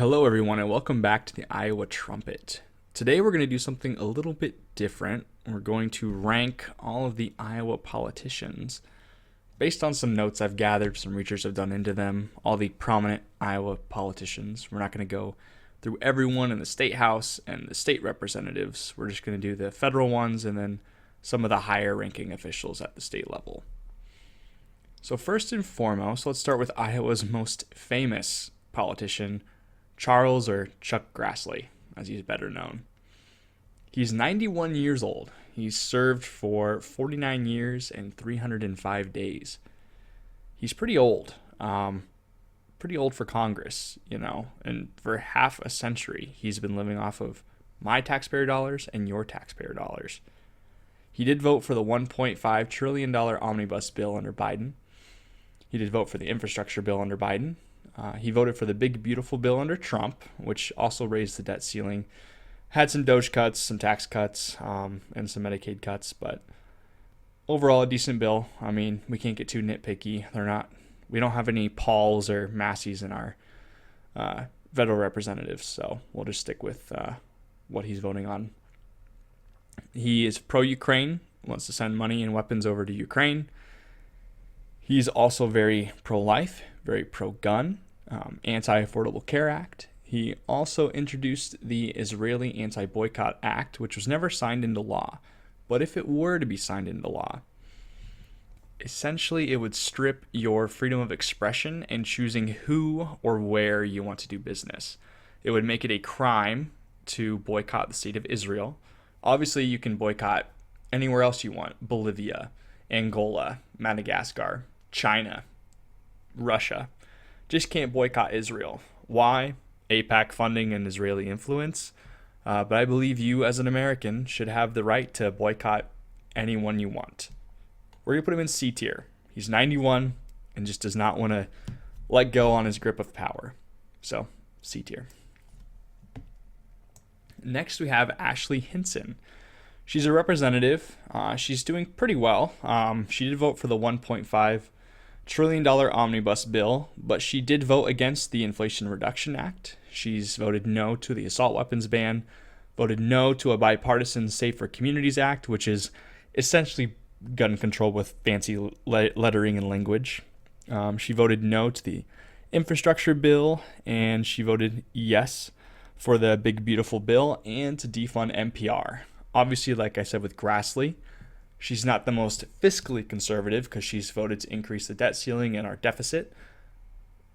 Hello, everyone, and welcome back to the Iowa Trumpet. Today, we're going to do something a little bit different. We're going to rank all of the Iowa politicians based on some notes I've gathered, some research I've done into them, all the prominent Iowa politicians. We're not going to go through everyone in the state house and the state representatives. We're just going to do the federal ones and then some of the higher ranking officials at the state level. So first and foremost, let's start with Iowa's most famous politician, Charles or Chuck Grassley, as he's better known. He's 91 years old. He's served for 49 years and 305 days. He's pretty old. Pretty old for Congress, and for half a century, he's been living off of my taxpayer dollars and your taxpayer dollars. He did vote for the $1.5 trillion omnibus bill under Biden. He did vote for the infrastructure bill under Biden. He voted for the big, beautiful bill under Trump, which also raised the debt ceiling. Had some Doge cuts, some tax cuts, and some Medicaid cuts, but overall a decent bill. I mean, we can't get too nitpicky. We don't have any Pauls or Masseys in our federal representatives, so we'll just stick with what he's voting on. He is pro-Ukraine, wants to send money and weapons over to Ukraine. He's also very pro-life, very pro-gun, anti-Affordable Care Act. He also introduced the Israeli Anti-Boycott Act, which was never signed into law. But if it were to be signed into law, essentially it would strip your freedom of expression and choosing who or where you want to do business. It would make it a crime to boycott the state of Israel. Obviously, you can boycott anywhere else you want: Bolivia, Angola, Madagascar, China, Russia. Just can't boycott Israel. Why? AIPAC funding and Israeli influence. But I believe you as an American should have the right to boycott anyone you want. We're going to put him in C tier. He's 91 and just does not want to let go on his grip of power. So, C tier. Next, we have Ashley Hinson. She's a representative. She's doing pretty well. She did vote for the $1.5 trillion omnibus bill, but she did vote against the Inflation Reduction Act. She's voted no to the assault weapons ban, voted no to a bipartisan Safer Communities Act, which is essentially gun control with fancy lettering and language. She voted no to the infrastructure bill, and she voted yes for the big, beautiful bill and to defund NPR. Obviously, like I said with Grassley, she's not the most fiscally conservative because she's voted to increase the debt ceiling and our deficit.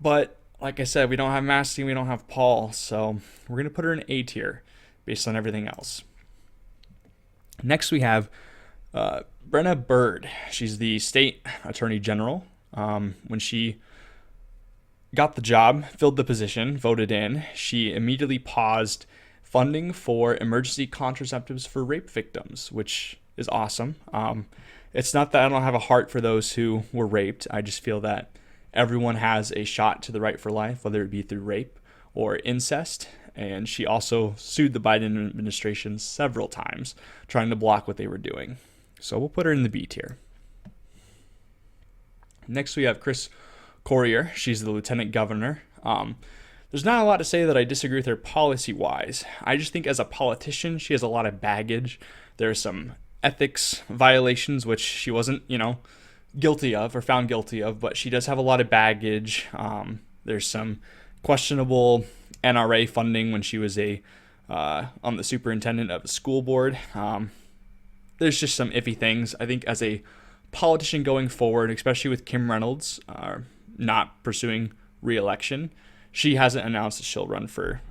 But like I said, we don't have Massey, we don't have Paul, so we're going to put her in A tier based on everything else. Next, we have Brenna Bird. She's the state attorney general. When she got the job, filled the position, voted in, she immediately paused funding for emergency contraceptives for rape victims, which is awesome. It's not that I don't have a heart for those who were raped. I just feel that everyone has a shot to the right for life, whether it be through rape or incest. And she also sued the Biden administration several times, trying to block what they were doing. So we'll put her in the B tier. Next, we have Chris Collier. She's the lieutenant governor. There's not a lot to say that I disagree with her policy-wise. I just think as a politician, she has a lot of baggage. There are some ethics violations, which she wasn't, guilty of or found guilty of, but she does have a lot of baggage. There's some questionable NRA funding when she was on the superintendent of a school board. There's just some iffy things. I think as a politician going forward, especially with Kim Reynolds not pursuing re-election, she hasn't announced that she'll run for,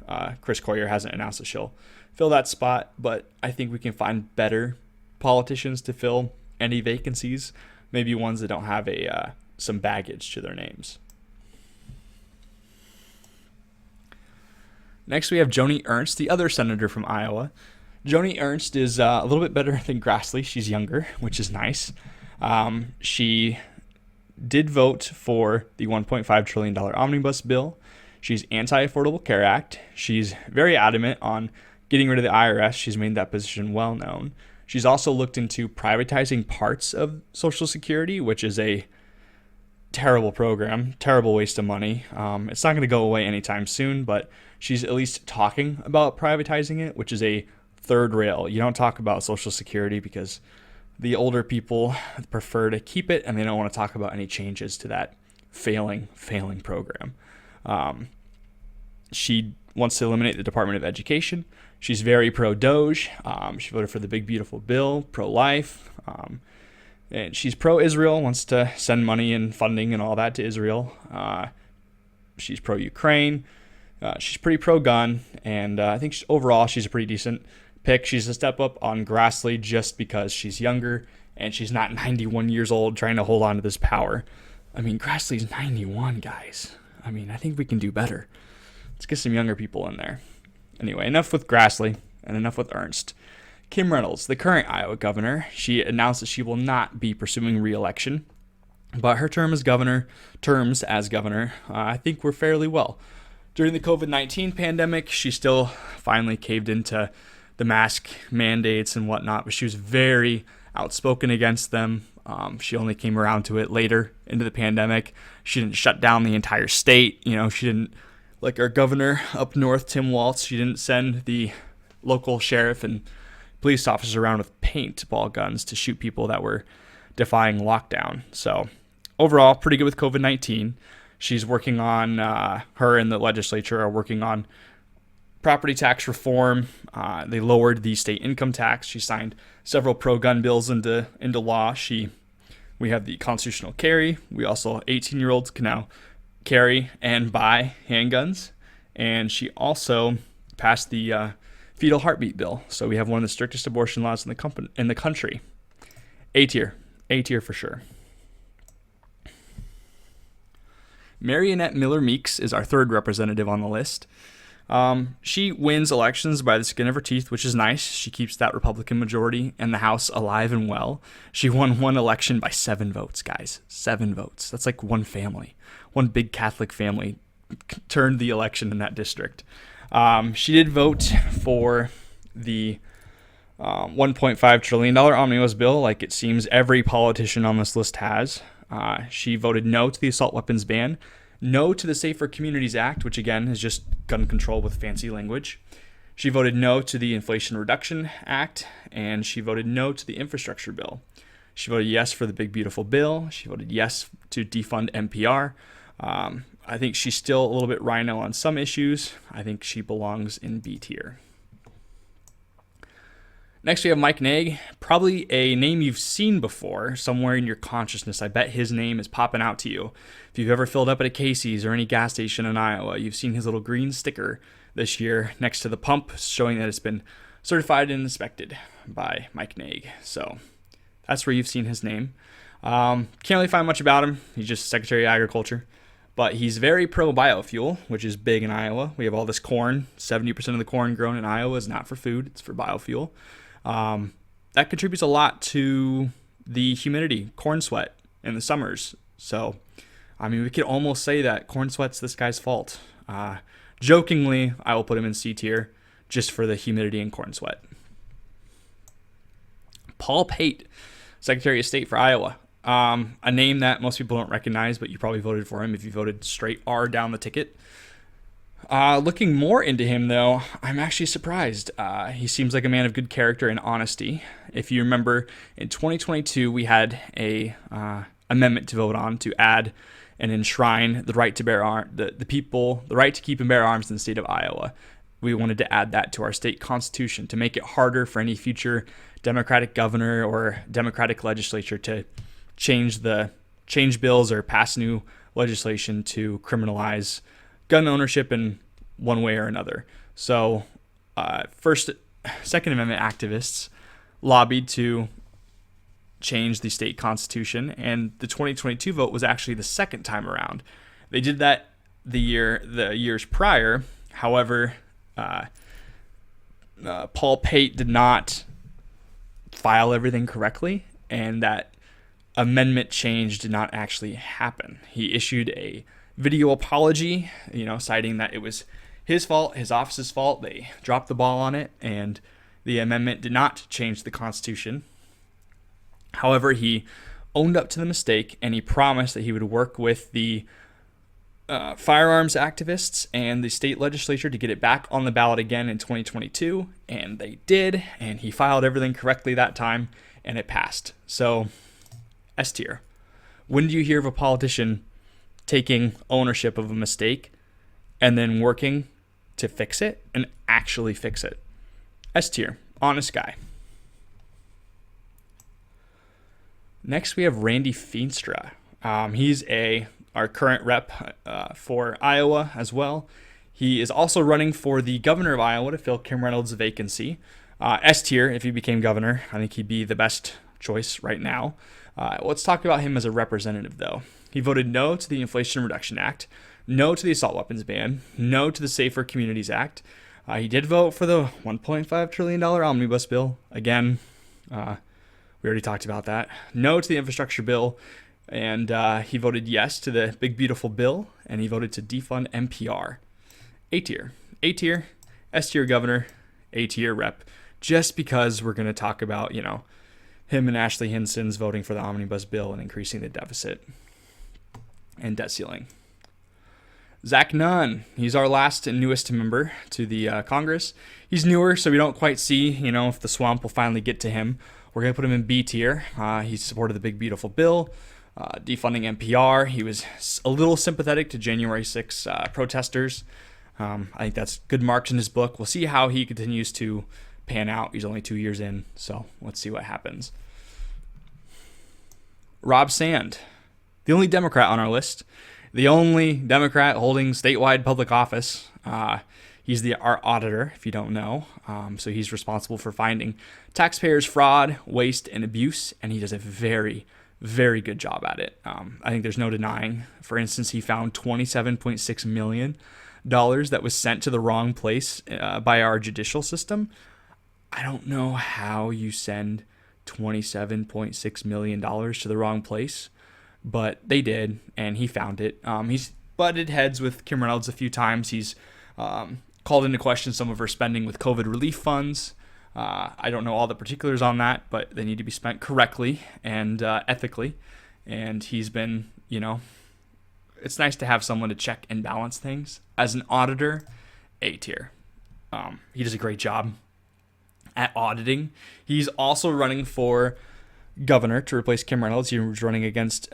Chris Collier hasn't announced that she'll fill that spot, but I think we can find better politicians to fill any vacancies, maybe ones that don't have some baggage to their names. Next, we have Joni Ernst, the other senator from Iowa. Joni Ernst is a little bit better than Grassley. She's younger, which is nice. She did vote for the $1.5 trillion omnibus bill. She's anti-Affordable Care Act. She's very adamant on getting rid of the IRS. She's made that position well known. She's also looked into privatizing parts of Social Security, which is a terrible program, terrible waste of money. It's not going to go away anytime soon, but she's at least talking about privatizing it, which is a third rail. You don't talk about Social Security because the older people prefer to keep it, and they don't want to talk about any changes to that failing program. She wants to eliminate the Department of Education. She's very pro-Doge. She voted for the big, beautiful bill, pro-life. And she's pro-Israel, wants to send money and funding and all that to Israel. She's pro-Ukraine. She's pretty pro-gun. And I think overall she's a pretty decent pick. She's a step up on Grassley just because she's younger and she's not 91 years old trying to hold on to this power. I mean, Grassley's 91, guys. I mean, I think we can do better. Let's get some younger people in there. Anyway, enough with Grassley and enough with Ernst. Kim Reynolds, the current Iowa governor, she announced that she will not be pursuing re-election, but her terms as governor, I think were fairly well. During the COVID-19 pandemic, she still finally caved into the mask mandates and whatnot, but she was very outspoken against them. She only came around to it later into the pandemic. She didn't shut down the entire state. She didn't, like our governor up north, Tim Walz, she didn't send the local sheriff and police officers around with paintball guns to shoot people that were defying lockdown. So overall, pretty good with COVID-19. She's working on, her and the legislature are working on property tax reform. They lowered the state income tax. She signed several pro-gun bills into law. We have the constitutional carry. We also, 18-year-olds can now carry and buy handguns. And she also passed the fetal heartbeat bill. So we have one of the strictest abortion laws in the country. A tier for sure. Marionette Miller Meeks is our third representative on the list. She wins elections by the skin of her teeth, which is nice. She keeps that Republican majority in the House alive and well. She won one election by 7 votes, guys. 7 votes. That's like one family. One big Catholic family turned the election in that district. She did vote for the $1.5 trillion omnibus bill, like it seems every politician on this list has. She voted no to the assault weapons ban, no to the Safer Communities Act, which again is just gun control with fancy language. She voted no to the Inflation Reduction Act, and she voted no to the infrastructure bill. She voted yes for the big, beautiful bill. She voted yes to defund NPR. I think she's still a little bit rhino on some issues. I think she belongs in B tier. Next, we have Mike Naig, probably a name you've seen before somewhere in your consciousness. I bet his name is popping out to you. If you've ever filled up at a Casey's or any gas station in Iowa, you've seen his little green sticker this year next to the pump showing that it's been certified and inspected by Mike Naig. So that's where you've seen his name. Can't really find much about him. He's just Secretary of Agriculture. But he's very pro-biofuel, which is big in Iowa. We have all this corn. 70% of the corn grown in Iowa is not for food. It's for biofuel. That contributes a lot to the humidity, corn sweat in the summers. So, I mean, we could almost say that corn sweat's this guy's fault. Jokingly, I will put him in C tier just for the humidity and corn sweat. Paul Pate, Secretary of State for Iowa. A name that most people don't recognize, but you probably voted for him if you voted straight R down the ticket. Looking more into him, though, I'm actually surprised. He seems like a man of good character and honesty. If you remember, in 2022, we had a amendment to vote on to add and enshrine the right to bear the right to keep and bear arms in the state of Iowa. We wanted to add that to our state constitution to make it harder for any future Democratic governor or Democratic legislature to change bills or pass new legislation to criminalize gun ownership in one way or another. So, Second Amendment activists lobbied to change the state constitution, and the 2022 vote was actually the second time around. They did that the years prior. However, Paul Pate did not file everything correctly, and that amendment change did not actually happen. He issued a video apology, citing that it was his fault, his office's fault. They dropped the ball on it, and the amendment did not change the Constitution. However, he owned up to the mistake, and he promised that he would work with the firearms activists and the state legislature to get it back on the ballot again in 2022, and they did, and he filed everything correctly that time, and it passed. So, S tier. When do you hear of a politician taking ownership of a mistake and then working to fix it and actually fix it? S tier. Honest guy. Next, we have Randy Feenstra. He's our current rep for Iowa as well. He is also running for the governor of Iowa to fill Kim Reynolds' vacancy. S tier, if he became governor, I think he'd be the best choice right now. Let's talk about him as a representative, though. He voted no to the Inflation Reduction Act, no to the assault weapons ban, no to the Safer Communities Act. He did vote for the $1.5 trillion omnibus bill. Again, we already talked about that. No to the infrastructure bill. And he voted yes to the big, beautiful bill, and he voted to defund NPR. A tier. A tier, S tier governor, A tier rep, just because we're going to talk about, him and Ashley Hinson's voting for the omnibus bill and increasing the deficit and debt ceiling. Zach Nunn, he's our last and newest member to the Congress. He's newer, so we don't quite see, if the swamp will finally get to him. We're going to put him in B tier. He supported the big, beautiful bill. Defunding NPR. He was a little sympathetic to January 6 protesters. I think that's good marks in his book. We'll see how he continues to pan out. He's only 2 years in, so let's see what happens. Rob Sand, the only Democrat on our list, the only Democrat holding statewide public office. He's our auditor, if you don't know. So he's responsible for finding taxpayers' fraud, waste, and abuse, and he does a very, very good job at it. I think there's no denying. For instance, he found $27.6 million that was sent to the wrong place by our judicial system. I don't know how you send $27.6 million to the wrong place, but they did, and he found it. He's butted heads with Kim Reynolds a few times. He's called into question some of her spending with COVID relief funds. I don't know all the particulars on that, but they need to be spent correctly and ethically. And he's been, it's nice to have someone to check and balance things. As an auditor, A tier. He does a great job at auditing. He's also running for governor to replace Kim Reynolds. He was running against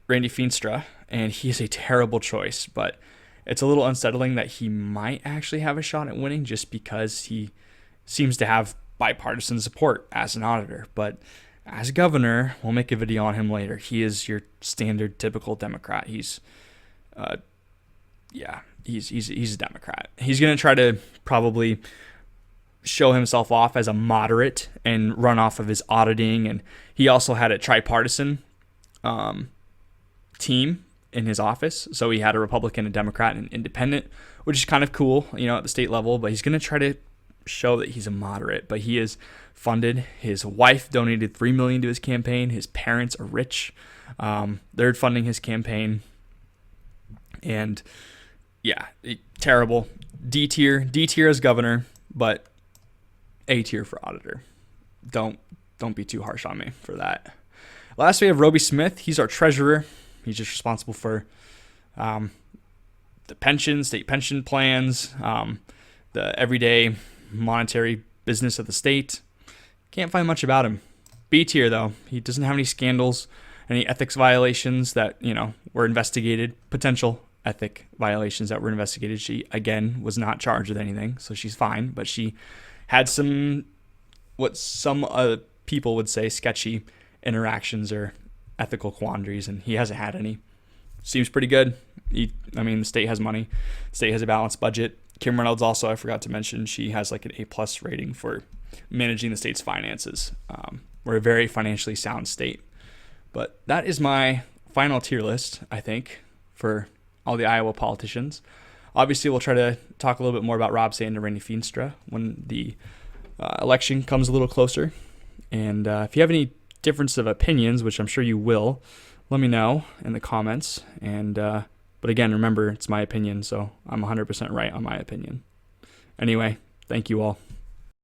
Randy Feenstra, and he is a terrible choice, but it's a little unsettling that he might actually have a shot at winning just because he seems to have bipartisan support as an auditor. But as governor, we'll make a video on him later. He is your standard, typical Democrat. He's a Democrat. He's going to try to probably show himself off as a moderate and run off of his auditing. And he also had a tripartisan team in his office. So he had a Republican, a Democrat, and an independent, which is kind of cool, at the state level. But he's going to try to show that he's a moderate. But he is funded. His wife donated $3 million to his campaign. His parents are rich. They're funding his campaign. And yeah, terrible. D tier as governor, but A tier for auditor. Don't be too harsh on me for that. Last, we have Roby Smith. He's our treasurer. He's just responsible for the pension, state pension plans, the everyday monetary business of the state. Can't find much about him. B tier, though. He doesn't have any scandals, any ethics violations that, were investigated, potential ethic violations that were investigated. She, again, was not charged with anything, so she's fine. But she had what some people would say, sketchy interactions or ethical quandaries, and he hasn't had any. Seems pretty good. The state has money. The state has a balanced budget. Kim Reynolds also, I forgot to mention, she has like an A+ rating for managing the state's finances. We're a very financially sound state. But that is my final tier list, I think, for all the Iowa politicians. Obviously, we'll try to talk a little bit more about Rob Sand and Randy Feenstra when the election comes a little closer. And if you have any difference of opinions, which I'm sure you will, let me know in the comments. And but again, remember, it's my opinion, so I'm 100% right on my opinion. Anyway, thank you all.